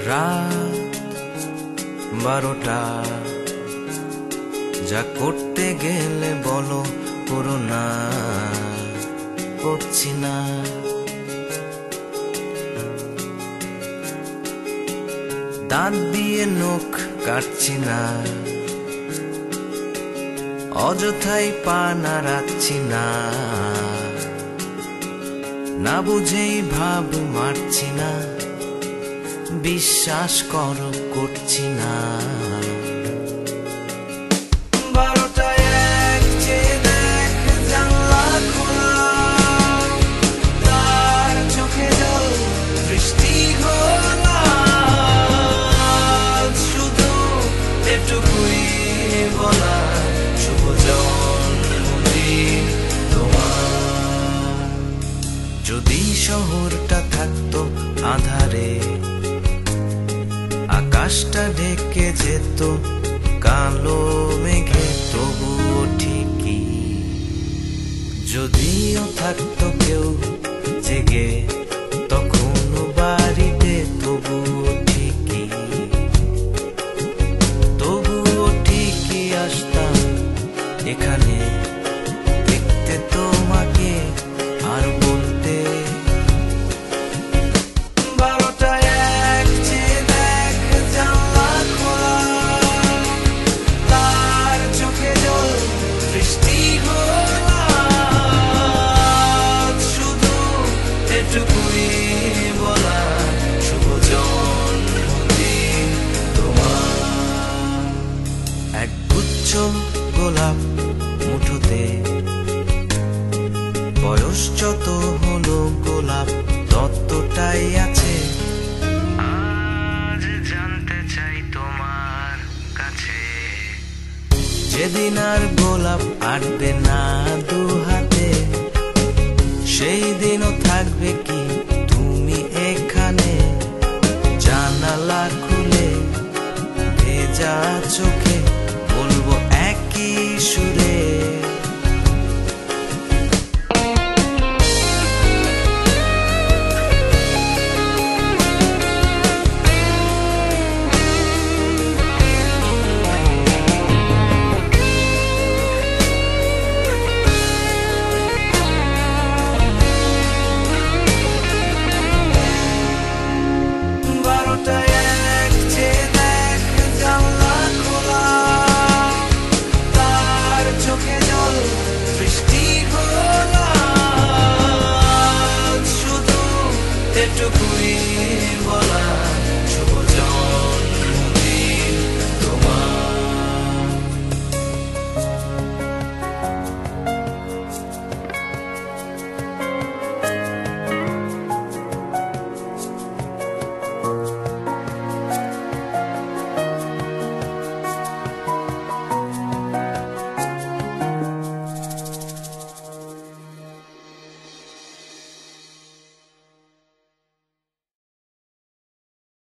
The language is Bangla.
রাত 12টা, যা করতে গেলে বলো করো না, করছি না। দাঁত দিয়ে নখ কাটছি না, অযথাই পা নাড়াচ্ছি না, না বুঝেই ভাব মারছি না, বিশ্বাস করো করছি না। 12টায় এক চেয়ে দেখ জানলা খোলা, তার চোখে জল বৃষ্টি ঘোলা, শুধু এটুকুই বলা, শুভ জন্মদিন তোমার। যদি শহরটা থাকতো আধারে, আকাশটা ঢেকে যেত কালো মেঘে, তবুও ঠিকই। যদিও থাকতো কেউ জেগে তখনও বাড়িতে, তবুও ঠিকই, তবুও ঠিকই আসতাম এখানে দেখতে তোমাকে আর বলতে। 12টায় এক চেয়ে দেখ জানলা খোলা, তার চোখে জল বৃষ্টি ঘোলা, শুধু এটুকুই বলা, শুভ জন্মদিন তোমার। এক গুচ্ছ গোলাপ মুঠোতে, বয়স যত হলো গোলাপ ততটাই আছে। আজ জানতে চাই তোমার কাছে, যেদিন আর গোলাপ আটবে না দু হাতে, সেই দিনও থাকবে কি তুমি এখানে? জানালা খুলে ভেজা চোখে বলবো একই সুরে, এটুকুই বলা, শুভ জন্মদিন।